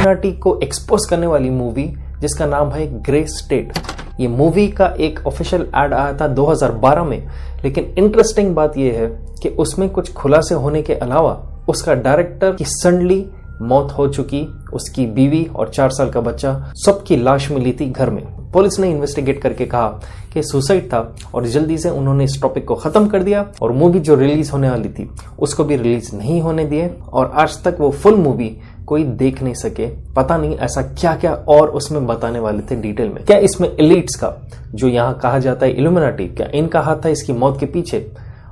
Illuminati को expose करने वाली मूवी जिसका नाम है ग्रे स्टेट। ये मूवी का एक ऑफिशियल एड आया था 2012 में, लेकिन इंटरेस्टिंग बात यह है कि उसमें कुछ खुलासे होने के अलावा उसका डायरेक्टर की सडनली मौत हो चुकी, उसकी बीवी और 4 साल का बच्चा, सबकी लाश मिली थी घर में। पुलिस ने इन्वेस्टिगेट करके कहा कि सुसाइड था और जल्दी से उन्होंने इस टॉपिक को खत्म कर दिया और मूवी जो रिलीज होने वाली थी उसको भी रिलीज नहीं होने दिए और आज तक वो फुल मूवी कोई देख नहीं सके। पता नहीं ऐसा क्या क्या और उसमें बताने वाले थे डिटेल में। क्या इसमें एलिट्स का जो यहाँ कहा जाता है इल्यूमिनाटी, क्या इनका हाथ था इसकी मौत के पीछे?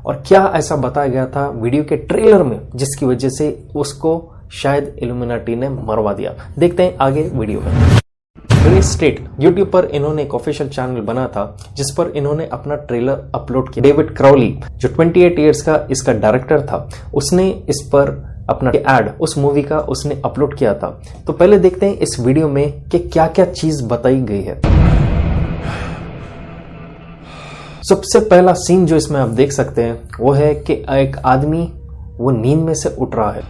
और क्या ऐसा बताया गया था वीडियो के ट्रेलर में जिसकी वजह से उसको शायद इल्यूमिनाटी ने मरवा दिया? देखते हैं आगे वीडियो में। ग्रे स्टेट यूट्यूब पर इन्होंने एक ऑफिशियल चैनल बना था जिस पर इन्होंने अपना ट्रेलर अपलोड किया। डेविड क्राउली जो 28 इयर्स का इसका डायरेक्टर था, उसने इस पर अपना एड उस मूवी का उसने अपलोड किया था। तो पहले देखते हैं इस वीडियो में कि क्या क्या चीज बताई गई है। सबसे पहला सीन जो इसमें आप देख सकते हैं वो है कि एक आदमी वो नींद में से उठ रहा है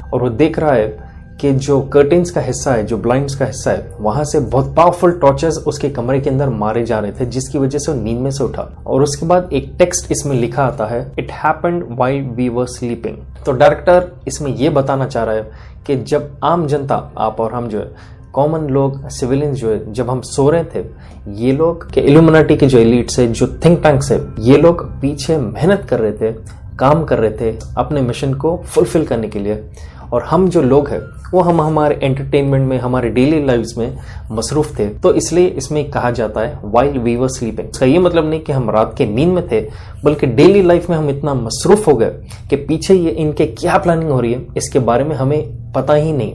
और वो देख रहा है कि जो कर्टेन्स का हिस्सा है, जो ब्लाइंड्स का हिस्सा है, वहां से बहुत पावरफुल टॉर्चेस उसके कमरे के अंदर मारे जा रहे थे जिसकी वजह से वो नींद में से उठा। और उसके बाद एक टेक्स्ट इसमें लिखा आता है, it happened while we were sleeping. तो डायरेक्टर इसमें यह बताना चाह रहा है कि जब आम जनता, आप और हम जो है, कॉमन लोग, सिविलियंस जो है, जब हम सो रहे थे, ये लोग के इल्यूमिनाटी के जो एलिट्स है, जो थिंक टैंक्स है, ये लोग पीछे मेहनत कर रहे थे, काम कर रहे थे अपने मिशन को फुलफिल करने के लिए। और हम जो लोग हैं वो हम हमारे एंटरटेनमेंट में, हमारे डेली लाइव्स में मसरूफ थे। तो इसलिए इसमें कहा जाता है व्हाइल वी वर स्लीपिंग। इसका ये मतलब नहीं कि हम रात के नींद में थे, बल्कि डेली लाइफ में हम इतना मसरूफ हो गए कि पीछे ये इनके क्या प्लानिंग हो रही है इसके बारे में हमें पता ही नहीं।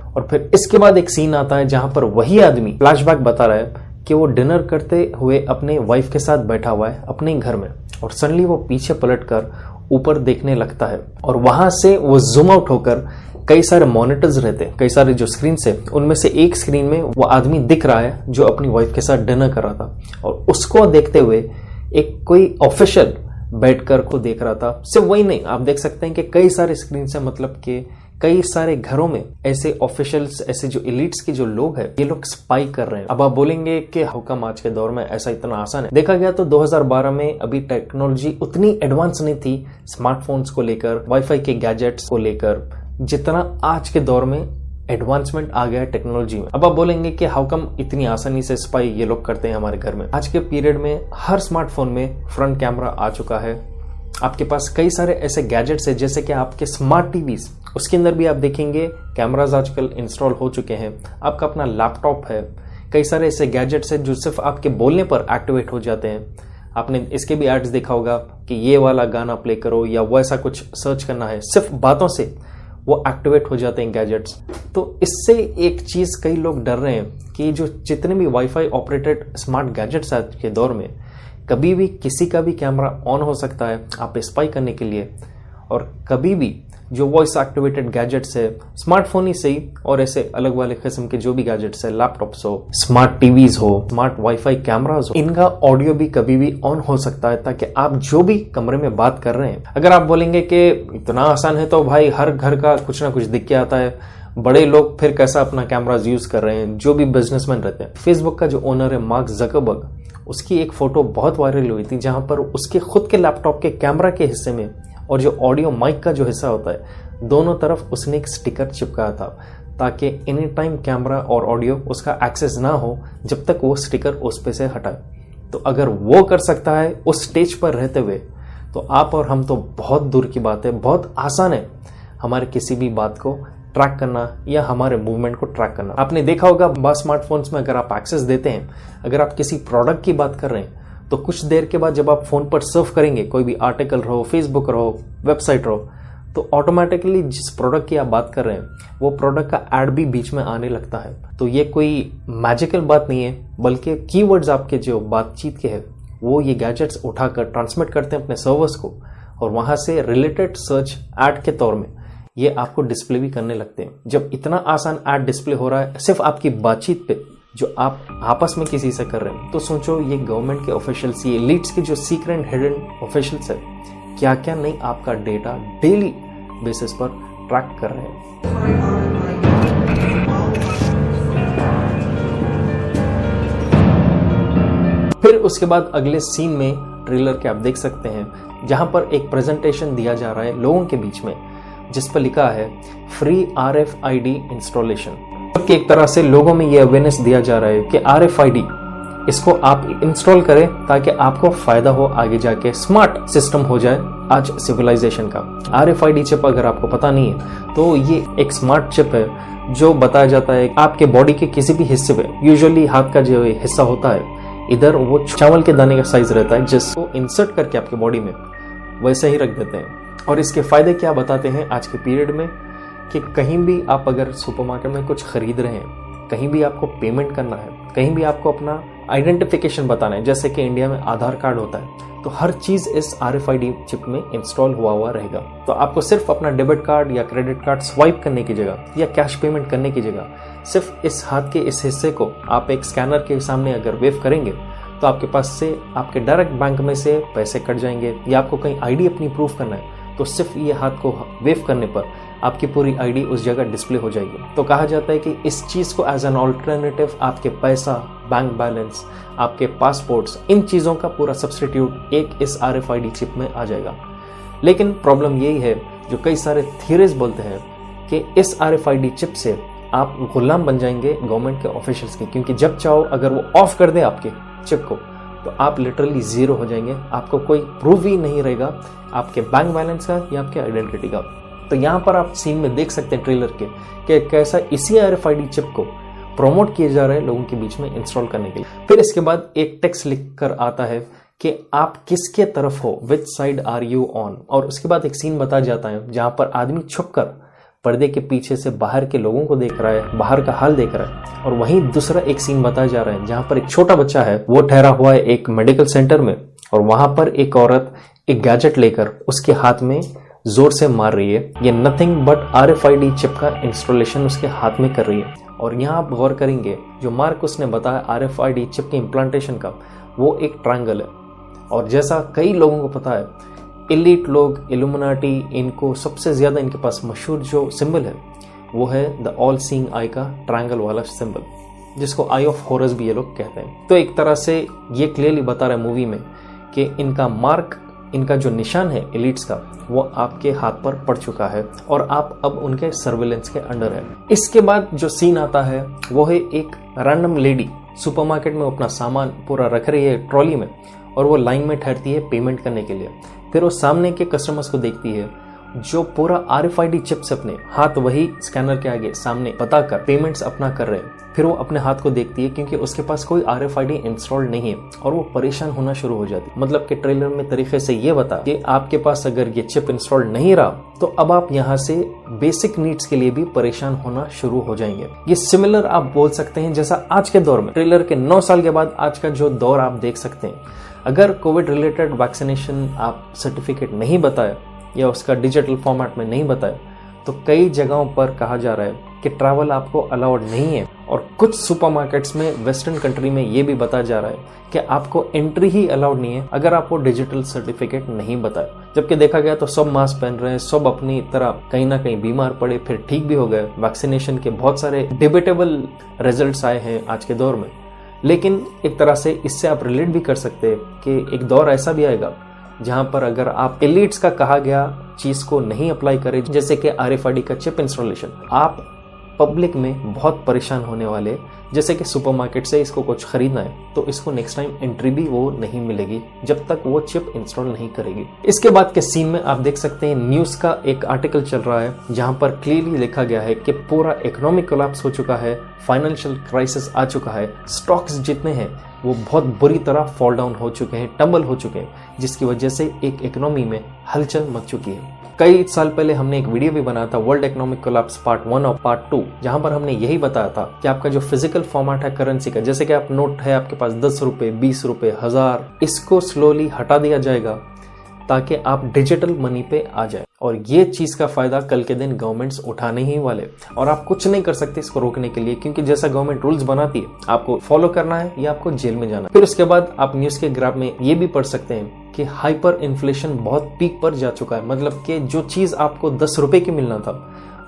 और फिर इसके बाद एक सीन आता है जहां पर वही आदमी फ्लैशबैक बता रहा है कि वो डिनर करते हुए अपने वाइफ के साथ बैठा हुआ है अपने घर में और सडनली वो पीछे पलटकर ऊपर देखने लगता है और वहां से वो जूम आउट होकर कई सारे मॉनिटर्स रहते हैं, कई सारे जो स्क्रीन है, उनमें से एक स्क्रीन में वो आदमी दिख रहा है जो अपनी वाइफ के साथ डिनर कर रहा था और उसको देखते हुए एक कोई ऑफिशियल बैठकर को देख रहा था। सिर्फ वही नहीं, आप देख सकते हैं कि कई सारे स्क्रीन से, मतलब कि कई सारे घरों में ऐसे ऑफिशियल्स, ऐसे जो एलिट्स के जो लोग हैं, ये लोग स्पाई कर रहे हैं। अब आप बोलेंगे कि हाउ कम आज के दौर में ऐसा इतना आसान है? देखा गया तो 2012 में अभी टेक्नोलॉजी उतनी एडवांस नहीं थी स्मार्टफोन्स को लेकर, वाईफाई के गैजेट्स को लेकर, जितना आज के दौर में एडवांसमेंट आ गया है टेक्नोलॉजी में। अब आप बोलेंगे कि हाउ कम इतनी आसानी से स्पाई ये लोग करते हैं हमारे घर में? आज के पीरियड में हर स्मार्टफोन में फ्रंट कैमरा आ चुका है। आपके पास कई सारे ऐसे गैजेट्स है जैसे कि आपके स्मार्ट टीवीज, उसके अंदर भी आप देखेंगे कैमराज आजकल इंस्टॉल हो चुके हैं। आपका अपना लैपटॉप है, कई सारे ऐसे गैजेट्स है जो सिर्फ आपके बोलने पर एक्टिवेट हो जाते हैं। आपने इसके भी एड्स देखा होगा कि ये वाला गाना प्ले करो या वो ऐसा कुछ सर्च करना है, सिर्फ बातों से वो एक्टिवेट हो जाते हैं गैजेट्स। तो इससे एक चीज कई लोग डर रहे हैं कि जो जितने भी वाईफाई ऑपरेटेड स्मार्ट गैजेट्स आज के दौर में, कभी भी किसी का भी कैमरा ऑन हो सकता है आप स्पाई करने के लिए। और कभी भी जो वॉइस एक्टिवेटेड गैजेट्स है, स्मार्टफोन ही सही और ऐसे अलग वाले किस्म के जो भी गैजेट्स है, लैपटॉप्स हो, स्मार्ट टीवीज हो, स्मार्ट वाईफाई कैमरास हो, इनका ऑडियो भी कभी भी ऑन हो सकता है ताकि आप जो भी कमरे में बात कर रहे हैं। अगर आप बोलेंगे कि इतना आसान है तो भाई हर घर का कुछ ना कुछ दिख के आता है, बड़े लोग फिर कैसा अपना कैमराज यूज कर रहे हैं, जो भी बिजनेसमैन रहते हैं। फेसबुक का जो ओनर है मार्क जकरबर्ग, उसकी एक फोटो बहुत वायरल हुई थी जहां पर उसके खुद के लैपटॉप के कैमरा के हिस्से में और जो ऑडियो माइक का जो हिस्सा होता है, दोनों तरफ उसने एक स्टिकर चिपकाया था ताकि एनी टाइम कैमरा और ऑडियो उसका एक्सेस ना हो जब तक वो स्टिकर उस पे से हटाए। तो अगर वो कर सकता है उस स्टेज पर रहते हुए, तो आप और हम तो बहुत दूर की बात है। बहुत आसान है हमारे किसी भी बात को ट्रैक करना या हमारे मूवमेंट को ट्रैक करना। आपने देखा होगा स्मार्टफोन्स में अगर आप एक्सेस देते हैं, अगर आप किसी प्रोडक्ट की बात कर रहे हैं, तो कुछ देर के बाद जब आप फोन पर सर्फ करेंगे, कोई भी आर्टिकल रहो, फेसबुक रहो, वेबसाइट रहो, तो ऑटोमेटिकली जिस प्रोडक्ट की आप बात कर रहे हैं वो प्रोडक्ट का एड भी बीच में आने लगता है। तो ये कोई मैजिकल बात नहीं है, बल्कि कीवर्ड्स आपके जो बातचीत के हैं वो ये गैजेट्स उठाकर ट्रांसमिट करते हैं अपने सर्वर्स को और वहां से रिलेटेड सर्च एड के तौर में ये आपको डिस्प्ले भी करने लगते हैं। जब इतना आसान एड डिस्प्ले हो रहा है सिर्फ आपकी बातचीत पे, जो आप आपस में किसी से कर रहे हैं, तो सोचो ये गवर्नमेंट के ऑफिशियल्स, ये एलिट्स के जो सीक्रेट हिडन ऑफिशियल्स है, क्या क्या नहीं आपका डेटा डेली बेसिस पर ट्रैक कर रहे हैं। फिर उसके बाद अगले सीन में ट्रेलर के आप देख सकते हैं जहां पर एक प्रेजेंटेशन दिया जा रहा है लोगों के बीच में, जिस पर लिखा है फ्री RFID इंस्टॉलेशन। कि एक तरह से लोगों में ये अवेयरनेस दिया जा रहा है कि RFID इसको आप इंस्टॉल करें ताकि आपको फायदा हो, आगे जाके स्मार्ट सिस्टम हो जाए आज सिविलाइजेशन का। RFID चिप अगर आपको पता नहीं है तो ये एक स्मार्ट चिप है जो बताया जाता है आपके बॉडी के किसी भी हिस्से पे, यूजुअली हाथ का जो हिस्सा होता है इधर, वो चावल के दाने का साइज रहता है, जिसको इंसर्ट करके आपके बॉडी में वैसे ही रख देते हैं। और इसके फायदे क्या बताते हैं आज के पीरियड में कि कहीं भी आप अगर सुपरमार्केट में कुछ खरीद रहे हैं, कहीं भी आपको पेमेंट करना है, कहीं भी आपको अपना आइडेंटिफिकेशन बताना है, जैसे कि इंडिया में आधार कार्ड होता है, तो हर चीज इस RFID चिप में इंस्टॉल हुआ रहेगा। तो आपको सिर्फ अपना डेबिट कार्ड या क्रेडिट कार्ड स्वाइप करने की जगह या कैश पेमेंट करने की जगह सिर्फ इस हाथ के इस हिस्से को आप एक स्कैनर के सामने अगर वेव करेंगे तो आपके पास से आपके डायरेक्ट बैंक में से पैसे कट जाएंगे, या आपको कहीं ID अपनी प्रूफ करना है तो सिर्फ ये हाथ को वेव करने पर आपकी पूरी ID उस जगह डिस्प्ले हो जाएगी। तो कहा जाता है कि इस चीज को एज एन ऑल्टरनेटिव आपके पैसा, बैंक बैलेंस, आपके पासपोर्ट्स, इन चीजों का पूरा सब्स्टिट्यूट एक इस RFID चिप में आ जाएगा। लेकिन प्रॉब्लम यही है जो कई सारे थियरीज बोलते हैं कि इस RFID चिप से आप गुलाम बन जाएंगे गवर्नमेंट के ऑफिशियल्स के, क्योंकि जब चाहो अगर वो ऑफ कर दे आपके चिप को तो आप लिटरली जीरो हो जाएंगे, आपको कोई प्रूफ ही नहीं रहेगा आपके बैंक बैलेंस का या आपके आइडेंटिटी का। तो यहाँ पर आप सीन में देख सकते हैं ट्रेलर के कि कैसा इसी RFID चिप को प्रमोट किया जा रहा है लोगों के बीच में इंस्टॉल करने के लिए। फिर इसके बाद एक टेक्स्ट लिख कर आता है कि आप किसके तरफ हो, which side are you on, और उसके बाद एक सीन बताया जाता है जहां पर आदमी छुपकर पर्दे के पीछे से बाहर के लोगों को देख रहा है, बाहर का हाल देख रहा है। और वहीं दूसरा एक सीन बताया जा रहा है जहां पर एक छोटा बच्चा है, वो ठहरा हुआ है एक मेडिकल सेंटर में, और वहां पर एक औरत एक गैजेट लेकर उसके हाथ में जोर से मार रही है। ये नथिंग बट RFID चिप का इंस्टॉलेशन उसके हाथ में कर रही है। और यहाँ आप गौर करेंगे जो मार्क उसने बताया RFID चिप के इम्प्लांटेशन का, वो एक ट्रायंगल है। और जैसा कई लोगों को पता है, एलीट लोग, इल्यूमिनाटी, इनको सबसे ज्यादा इनके पास मशहूर जो सिंबल है वो है द ऑल सीइंग आई का ट्रायंगल वाला सिंबल, जिसको आई ऑफ हॉरर्स भी ये लोग कहते हैं। तो एक तरह से ये क्लियरली बता रहा है मूवी में कि इनका मार्क, इनका जो निशान है एलिट्स का, वो आपके हाथ पर पड़ चुका है और आप अब उनके सर्विलेंस के अंडर है। इसके बाद जो सीन आता है वो है एक रैंडम लेडी सुपरमार्केट में अपना सामान पूरा रख रही है ट्रॉली में, और वो लाइन में ठहरती है पेमेंट करने के लिए। फिर वो सामने के कस्टमर्स को देखती है जो पूरा RFID चिप से अपने हाथ वही स्कैनर के आगे सामने बताकर पेमेंट्स अपना कर रहे हैं। फिर वो अपने हाथ को देखती है क्योंकि उसके पास कोई RFID इंस्टॉल नहीं है, और वो परेशान होना शुरू हो जाती है। मतलब कि ट्रेलर में तरीके से ये बता कि आपके पास अगर ये चिप इंस्टॉल नहीं रहा तो अब आप यहाँ से बेसिक नीड्स के लिए भी परेशान होना शुरू हो जाएंगे। ये सिमिलर आप बोल सकते हैं जैसा आज के दौर में, ट्रेलर के 9 साल के बाद आज का जो दौर आप देख सकते हैं, अगर कोविड रिलेटेड वैक्सीनेशन आप सर्टिफिकेट नहीं बताया या उसका डिजिटल फॉर्मेट में नहीं बताया तो कई जगहों पर कहा जा रहा है कि ट्रैवल आपको अलाउड नहीं है। और कुछ सुपरमार्केट्स में वेस्टर्न कंट्री में ये भी बताया जा रहा है कि आपको एंट्री ही अलाउड नहीं है अगर आपको डिजिटल सर्टिफिकेट नहीं बताया। जबकि देखा गया तो सब मास्क पहन रहे हैं, सब अपनी तरह कहीं ना कहीं बीमार पड़े, फिर ठीक भी हो गए। वैक्सीनेशन के बहुत सारे डिबेटेबल रिजल्ट्स आए हैं आज के दौर में। लेकिन एक तरह से इससे आप रिलेट भी कर सकते हैं कि एक दौर ऐसा भी आएगा जहां पर अगर आप एलिट्स का कहा गया चीज को नहीं अप्लाई करें, जैसे कि RFID का चिप इंस्टॉलेशन, आप पब्लिक में बहुत परेशान होने वाले। जैसे कि सुपरमार्केट से इसको कुछ खरीदना है तो इसको नेक्स्ट टाइम एंट्री भी वो नहीं मिलेगी जब तक वो चिप इंस्टॉल नहीं करेगी। इसके बाद के सीन में आप देख सकते हैं न्यूज का एक आर्टिकल चल रहा है जहां पर क्लियरली लिखा गया है कि पूरा इकोनॉमिक कोलैप्स हो चुका है, फाइनेंशियल क्राइसिस आ चुका है, स्टॉक्स जितने हैं वो बहुत बुरी तरह फॉल डाउन हो चुके हैं, टम्बल हो चुके हैं, जिसकी वजह से एक इकोनॉमी में हलचल मच चुकी है। कई साल पहले हमने एक वीडियो भी बनाया था, वर्ल्ड इकोनॉमिक कोलैप्स पार्ट 1 और पार्ट 2, जहां पर हमने यही बताया था कि आपका जो फिजिकल फॉर्मेट है करेंसी का, जैसे कि आप नोट है आपके पास 10 रुपए, 20 रुपए, 1000, इसको स्लोली हटा दिया जाएगा ताकि आप डिजिटल मनी पे आ जाए। और ये चीज का फायदा कल के दिन गवर्नमेंट्स उठाने ही वाले, और आप कुछ नहीं कर सकते इसको रोकने के लिए, क्योंकि जैसा गवर्नमेंट रूल्स बनाती है आपको फॉलो करना है या आपको जेल में जाना है। फिर उसके बाद आप न्यूज के ग्राफ में ये भी पढ़ सकते हैं कि हाइपर इन्फ्लेशन बहुत पीक पर जा चुका है। मतलब कि जो चीज आपको 10 रुपए की मिलना था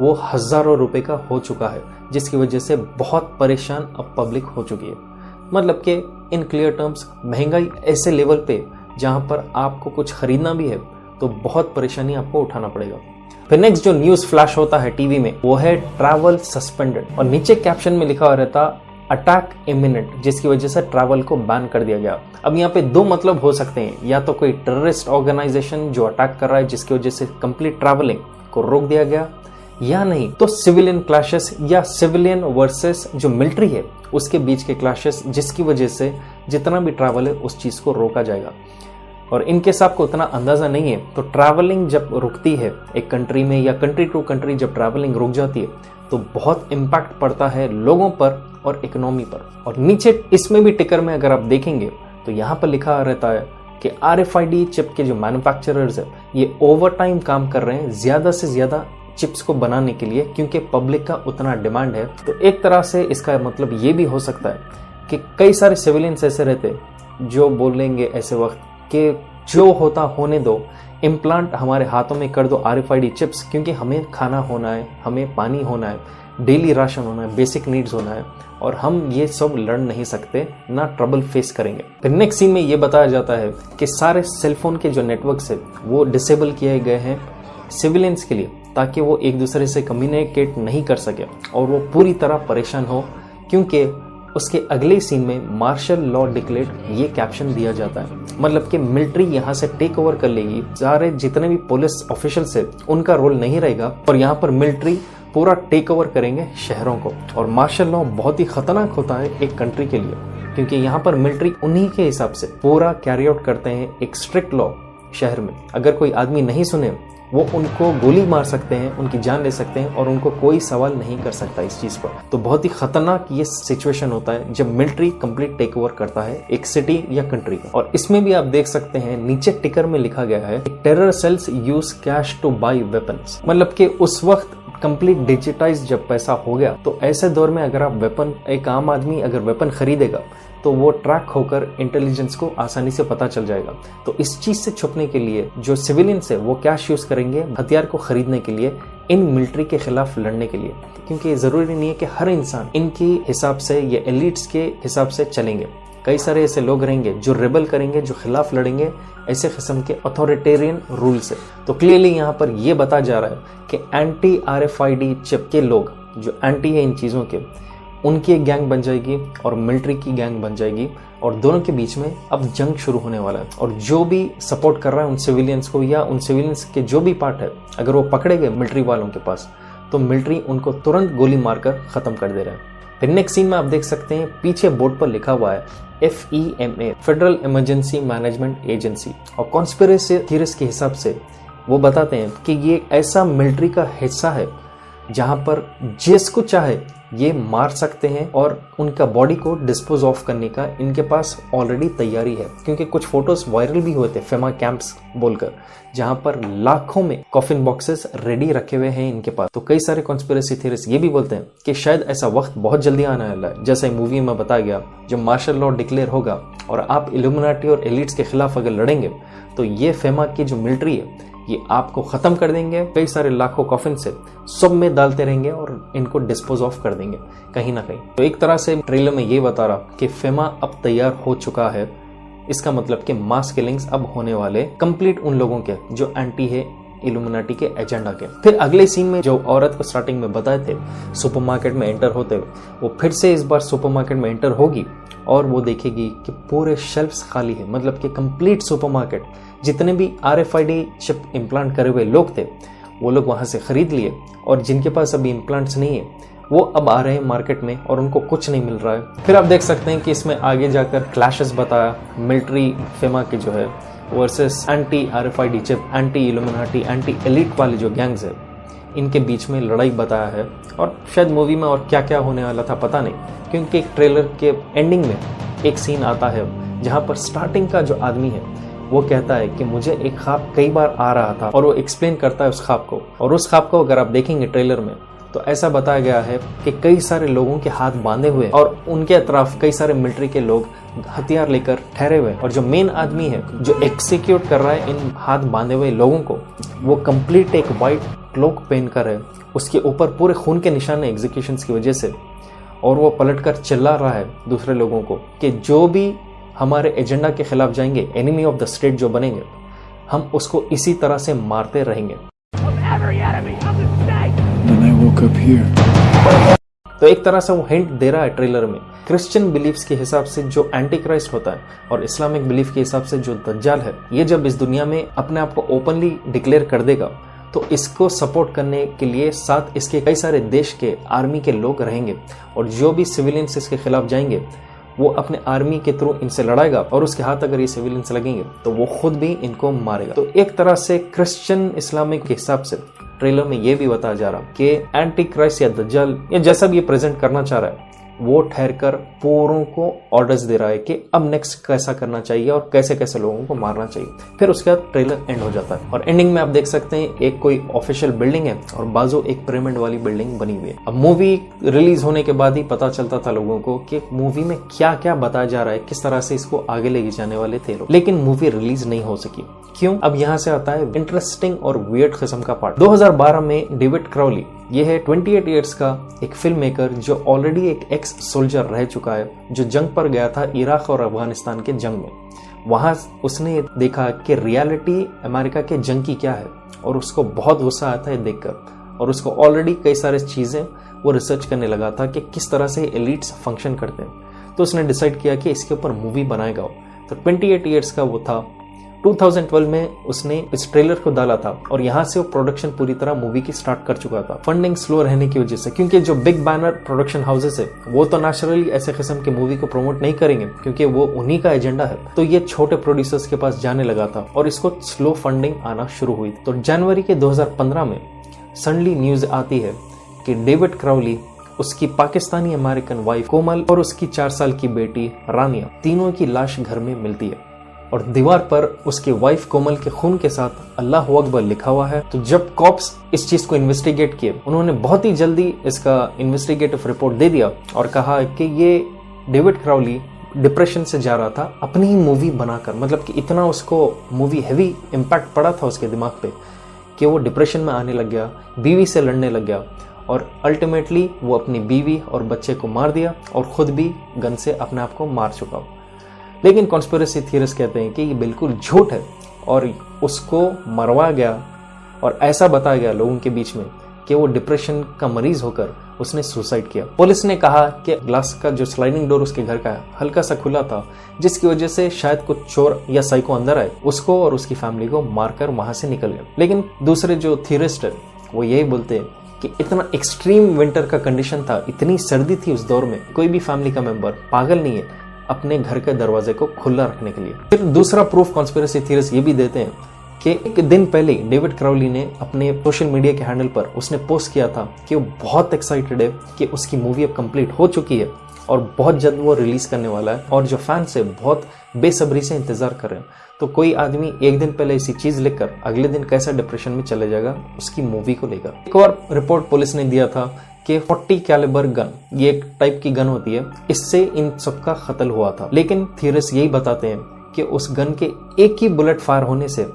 वो हजारों रुपए का हो चुका है, जिसकी वजह से बहुत परेशान अब पब्लिक हो चुकी है। मतलब कि इन क्लियर टर्म्स महंगाई ऐसे लेवल पे जहां पर आपको कुछ खरीदना भी है तो बहुत परेशानी आपको उठाना पड़ेगा। फिर नेक्स्ट जो न्यूज फ्लैश होता है टीवी में वो है ट्रैवल सस्पेंडेड, और नीचे कैप्शन में लिखा हुआ रहता अटैक इमिनेंट, जिसकी वजह से ट्रैवल को बैन कर दिया गया। अब यहाँ पे दो मतलब हो सकते हैं, या तो कोई टेररिस्ट ऑर्गेनाइजेशन जो अटैक कर रहा है जिसकी वजह से कंप्लीट ट्रैवलिंग को रोक दिया गया, या नहीं तो सिविलियन क्लैशेस या सिविलियन वर्सेस जो मिलिट्री है उसके बीच के क्लैशेस, जिसकी वजह से जितना भी ट्रैवल है उस चीज को रोका जाएगा। और इनकेस आपको उतना अंदाजा नहीं है तो ट्रैवलिंग जब रुकती है एक कंट्री में या कंट्री टू कंट्री जब ट्रैवलिंग रुक जाती है तो बहुत इम्पैक्ट पड़ता है लोगों पर और इकोनॉमी पर। और नीचे इसमें भी टिकर में अगर आप देखेंगे तो यहाँ पर लिखा रहता है कि RFID चिप के जो मैन्युफैक्चरर्स है ये ओवर टाइम काम कर रहे हैं ज्यादा से ज्यादा चिप्स को बनाने के लिए, क्योंकि पब्लिक का उतना डिमांड है। तो एक तरह से इसका मतलब ये भी हो सकता है कि कई सारे सिविलियंस ऐसे रहते जो बोलेंगे ऐसे वक्त कि जो होता होने दो, इम्प्लांट हमारे हाथों में कर दो RFID चिप्स, क्योंकि हमें खाना होना है, हमें पानी होना है, डेली राशन होना है, बेसिक नीड्स होना है, और हम ये सब लड़ नहीं सकते, ना ट्रबल फेस करेंगे। फिर नेक्स्ट सीन में ये बताया जाता है कि सारे सेलफोन के जो नेटवर्क्स है वो डिसेबल किए गए हैं सिविलियंस के लिए, ताकि वो एक दूसरे से कम्युनिकेट नहीं कर सके और वो पूरी तरह परेशान हो। क्योंकि उसके अगले सीन में मार्शल लॉ डिक्लेयर्ड ये कैप्शन दिया जाता है, मतलब कि मिलिट्री यहाँ से टेक ओवर कर लेगी, सारे जितने भी पुलिस ऑफिशियल्स है उनका रोल नहीं रहेगा, और यहाँ पर मिलिट्री पूरा टेक ओवर करेंगे शहरों को। और मार्शल लॉ बहुत ही खतरनाक होता है एक कंट्री के लिए, क्योंकि यहाँ पर मिलिट्री उन्हीं के हिसाब से पूरा कैरी आउट करते हैं एक स्ट्रिक्ट लॉ शहर में। अगर कोई आदमी नहीं सुने वो उनको गोली मार सकते हैं, उनकी जान ले सकते हैं, और उनको कोई सवाल नहीं कर सकता इस चीज पर। तो बहुत ही खतरनाक ये सिचुएशन होता है जब मिलिट्री कंप्लीट टेक ओवर करता है एक सिटी या कंट्री का। और इसमें भी आप देख सकते हैं नीचे टिकर में लिखा गया है terror cells use cash to buy weapons, मतलब कि उस वक्त कंप्लीट डिजिटाइज जब पैसा हो गया तो ऐसे दौर में अगर आप वेपन, एक आम आदमी अगर वेपन खरीदेगा तो वो ट्रैक होकर इंटेलिजेंस को आसानी से पता चल जाएगा। तो इस चीज से छुपने के लिए जो सिविलियंस है वो कैश यूज करेंगे हथियार को खरीदने के लिए, इन मिलिट्री के खिलाफ लड़ने के लिए, क्योंकि जरूरी नहीं है कि हर इंसान इनकी हिसाब से या एलिट्स के हिसाब से चलेंगे। कई सारे ऐसे लोग रहेंगे जो रेबल करेंगे, जो खिलाफ लड़ेंगे ऐसे किस्म के अथॉरिटेरियन रूल से। तो क्लियरली यहाँ पर यह बताया जा रहा है कि एंटी RFID चिप के लोग जो एंटी है इन चीजों के, उनकी एक गैंग बन जाएगी और मिलिट्री की गैंग बन जाएगी, और दोनों के बीच में अब जंग शुरू होने वाला है। और जो भी सपोर्ट कर रहा है उन सिविलियंस को या उन सिविलियंस के जो भी पार्ट है, अगर वो पकड़े गए मिलिट्री वालों के पास तो मिलिट्री उनको तुरंत गोली मारकर खत्म कर दे रहा है। फिर नेक्स्ट सीन में आप देख सकते हैं पीछे बोर्ड पर लिखा हुआ है FEMA, federal emergency management agency. और कॉन्स्पिरेसी थ्योरिस्ट के हिसाब से वो बताते हैं कि ये ऐसा मिलिट्री का हिस्सा है जहां पर जिसको चाहे ये मार सकते हैं और उनका बॉडी को डिस्पोज ऑफ करने का इनके पास ऑलरेडी तैयारी है। क्योंकि कुछ फोटोज वायरल भी हुए थे फेमा कैंप्स बोलकर, जहां पर लाखों में कॉफिन बॉक्सेस रेडी रखे हुए हैं इनके पास। तो कई सारे कॉन्स्पिरेसी थ्योरिस्ट ये भी बोलते हैं कि शायद ऐसा वक्त बहुत जल्दी आने वाला है, जैसा मूवी में बताया गया, जब मार्शल लॉ डिक्लेयर होगा और आप इल्यूमिनाटी और एलिट्स के खिलाफ अगर लड़ेंगे तो ये फेमा की जो मिलिट्री है ये आपको खत्म कर देंगे, कई सारे लाखों कॉफिन से सब में डालते रहेंगे और इनको डिस्पोज ऑफ कर देंगे कहीं ना कहीं। तो एक तरह से ट्रेलर में ये बता रहा कि फेमा अब तैयार हो चुका है। इसका मतलब कि मास किलिंग्स अब होने वाले कंप्लीट उन लोगों के जो एंटी है इल्यूमिनाटी के एजेंडा के। फिर अगले सीन में जो औरत को स्टार्टिंग में बताए थे सुपरमार्केट में एंटर होते हुए, वो फिर से इस बार सुपरमार्केट में एंटर होगी और वो देखेगी कि पूरे शेल्फ्स खाली है, मतलब कि कंप्लीट सुपरमार्केट जितने भी RFID चिप इम्प्लांट करे हुए लोग थे वो लोग वहां से खरीद लिए, और जिनके पास अभी इम्प्लांट्स नहीं है वो अब आ रहे हैं मार्केट में और उनको कुछ नहीं मिल रहा है। फिर आप देख सकते हैं कि इसमें आगे जाकर क्लैशेस बताया मिलिट्री फेमा के जो है versus anti RFID chip, anti illuminati, anti elite वाले जो गैंग्स है इनके बीच में लड़ाई बताया है। और शायद मूवी में और क्या क्या होने वाला था पता नहीं, क्योंकि एक ट्रेलर के एंडिंग में एक सीन आता है जहां पर स्टार्टिंग का जो आदमी है वो कहता है कि मुझे एक ख्वाब कई बार आ रहा था, और वो एक्सप्लेन करता है उस ख्वाब को। और उस ख्वाब को अगर आप देखेंगे ट्रेलर में तो ऐसा बताया गया है कि कई सारे लोगों के हाथ बांधे हुए और उनके अतराफ कई सारे मिलिट्री के लोग हथियार लेकर ठहरे हुए, और जो मेन आदमी है जो एक्सिक्यूट कर रहा है इन हाथ बांधे हुए लोगों को, वो कंप्लीट एक वाइट क्लोक पहन कर है, उसके ऊपर पूरे खून के निशान है एग्जीक्यूशन की वजह से, और वो पलटकर चिल्ला रहा है दूसरे लोगों को कि जो भी हमारे एजेंडा के खिलाफ जाएंगे, एनिमी ऑफ द स्टेट जो बनेंगे, हम उसको इसी तरह से मारते रहेंगे। तो एक तरह से वो हिंट दे रहा है ट्रेलर में क्रिश्चियन बिलीफ्स के हिसाब से जो एंटी क्राइस्ट होता है और इस्लामिक बिलीफ के हिसाब से जो दज्जाल है, ये जब इस दुनिया में अपने आप को ओपनली डिक्लेयर कर देगा तो इसको सपोर्ट करने के लिए साथ इसके कई सारे देश के आर्मी के लोग रहेंगे, और जो भी सिविलियंस इसके खिलाफ जाएंगे वो अपने आर्मी के थ्रू इनसे लड़ाएगा, और उसके हाथ अगर ये सिविलियंस लगेंगे तो वो खुद भी इनको मारेगा। तो एक तरह से क्रिश्चियन इस्लामिक के हिसाब से ट्रेलर में ये भी बताया जा रहा कि एंटी क्राइस्ट या दज्जाल या जैसा भी ये प्रेजेंट करना चाह रहा है, वो ठहरकर पूरों को ऑर्डर्स दे रहा है कि अब नेक्स्ट कैसा करना चाहिए और कैसे कैसे लोगों को मारना चाहिए। फिर उसके बाद ट्रेलर एंड हो जाता है, और एंडिंग में आप देख सकते हैं एक कोई ऑफिशियल बिल्डिंग है और बाजू एक पिरामिड वाली बिल्डिंग बनी हुई है। अब मूवी रिलीज होने के बाद ही पता चलता था लोगों को कि मूवी में क्या क्या बताया जा रहा है, किस तरह से इसको आगे लेके जाने वाले थे लोग, लेकिन मूवी रिलीज नहीं हो सकी। क्यों? अब यहाँ से आता है इंटरेस्टिंग और वियर्ड किस्म का पार्ट। 2012 में डेविड क्राउली, ये है 28 इयर्स का एक फिल्म मेकर जो ऑलरेडी एक एक्स सोल्जर रह चुका है, जो जंग पर गया था इराक और अफगानिस्तान के जंग में। वहां उसने देखा कि रियलिटी अमेरिका के जंग की क्या है, और उसको बहुत गुस्सा आता है देखकर, और उसको ऑलरेडी कई सारे चीजें वो रिसर्च करने लगा था कि किस तरह से एलिट्स फंक्शन करते हैं। तो उसने डिसाइड किया कि इसके ऊपर मूवी बनाएगा। तो 28 इयर्स का वो था। 2012 में उसने इस ट्रेलर को डाला था, और यहाँ से वो प्रोडक्शन पूरी तरह मूवी की स्टार्ट कर चुका था। फंडिंग स्लो रहने की वजह से, क्योंकि जो बिग बैनर प्रोडक्शन हाउसेस है वो तो नेचुरली ऐसे किस्म की मूवी को प्रमोट नहीं करेंगे, क्योंकि वो उन्हीं का एजेंडा है। तो ये छोटे प्रोड्यूसर्स के पास जाने लगा था और इसको स्लो फंडिंग आना शुरू हुई। तो जनवरी के 2015 में सडनली न्यूज आती है कि डेविड क्राउली, उसकी पाकिस्तानी अमेरिकन वाइफ कोमल और उसकी 4 साल की बेटी रानिया, तीनों की लाश घर में मिलती है, और दीवार पर उसकी वाइफ कोमल के खून के साथ अल्लाह अकबर लिखा हुआ है। तो जब कॉप्स इस चीज को इन्वेस्टिगेट किए, उन्होंने बहुत ही जल्दी इसका इन्वेस्टिगेटिव रिपोर्ट दे दिया और कहा कि ये डेविड क्राउली डिप्रेशन से जा रहा था अपनी ही मूवी बनाकर, मतलब कि इतना उसको मूवी हैवी इम्पैक्ट पड़ा था उसके दिमाग पे कि वो डिप्रेशन में आने लग गया, बीवी से लड़ने लग गया, और अल्टीमेटली वो अपनी बीवी और बच्चे को मार दिया और खुद भी गन से अपने आप को मार चुका। लेकिन कॉन्स्पिरेसी थियरिस्ट कहते हैं कि ये बिल्कुल झूठ है, और उसको मरवा गया और ऐसा बताया गया लोगों के बीच में कि वो डिप्रेशन का मरीज होकर उसने सुसाइड किया। पुलिस ने कहा कि ग्लास का जो स्लाइडिंग डोर उसके घर का है हल्का सा खुला था, जिसकी वजह से शायद कुछ चोर या साइको अंदर आए, उसको और उसकी फैमिली को मारकर वहां से निकल गए। लेकिन दूसरे जो थियरिस्ट है वो यही बोलते हैं कि इतना एक्सट्रीम विंटर का कंडीशन था, इतनी सर्दी थी उस दौर में, कोई भी फैमिली का मेंबर पागल नहीं है अपने घर के दरवाजे को खुला रखने के लिए। फिर दूसरा प्रूफ कॉन्स्पिरेसी थियरिस्ट ये भी देते हैं कि एक दिन पहले डेविड क्राउली ने अपने सोशल मीडिया के हैंडल पर उसने पोस्ट किया था कि वो बहुत एक्साइटेड है कि उसकी मूवी अब कंप्लीट हो चुकी है और बहुत जल्द वो रिलीज करने वाला है, और जो फैंस है बहुत बेसब्री से इंतजार कर रहे हैं। तो कोई आदमी एक दिन पहले ऐसी चीज लिखकर अगले दिन कैसा डिप्रेशन में चले जाएगा उसकी मूवी को लेकर। एक और रिपोर्ट पुलिस ने दिया था कि 40 कैलिबर गन, ये एक टाइप की गन होती है, इससे इन सबका कत्ल हुआ था। लेकिन थियरिस्ट यही बताते हैं कि उस गन के एक ही बुलेट फायर होने से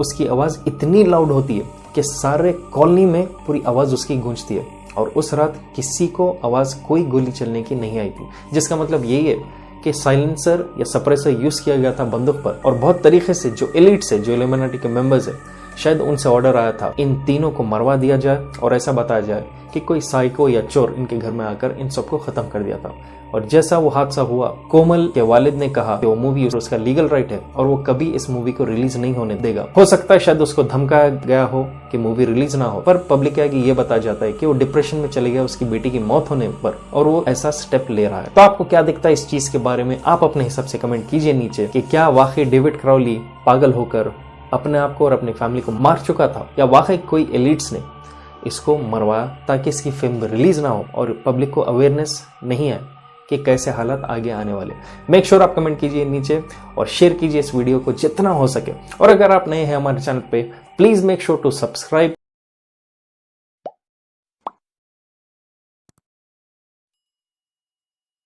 उसकी आवाज इतनी लाउड होती है कि सारे कॉलोनी में पूरी आवाज उसकी गूंजती है, और उस रात किसी को आवाज कोई गोली चलने की नहीं आई थी, जिसका मतलब यही है कि साइलेंसर या सप्रेसर यूज किया गया था बंदूक पर। और बहुत तरीके से जो एलिट्स है, जो इल्यूमिनाटी के मेंबर्स है, शायद उनसे ऑर्डर आया था इन तीनों को मरवा दिया जाए और ऐसा बताया जाए कि कोई साइको या चोर इनके घर में आकर इन सबको खत्म कर दिया था। और जैसा वो हादसा हुआ, कोमल के वालिद ने कहा कि वो मूवी उसका लीगल राइट है और वो कभी इस मूवी को रिलीज नहीं होने देगा। हो सकता है शायद उसको धमकाया गया हो कि मूवी रिलीज ना हो, पर पब्लिक है कि ये बताया जाता है कि वो डिप्रेशन में चले गया उसकी बेटी की मौत होने पर, और वो ऐसा स्टेप ले रहा है। तो आपको क्या दिखता है इस चीज के बारे में? आप अपने हिसाब से कमेंट कीजिए नीचे कि क्या वाकई डेविड क्राउली पागल होकर अपने आप को और अपनी फैमिली को मार चुका था, या वाकई कोई एलिट्स ने इसको मरवाया ताकि इसकी फिल्म रिलीज ना हो और पब्लिक को अवेयरनेस नहीं है कि कैसे हालात आगे आने वाले। मेक श्योर आप कमेंट कीजिए नीचे और शेयर कीजिए इस वीडियो को जितना हो सके। और अगर आप नए हैं हमारे चैनल पे, please make sure to subscribe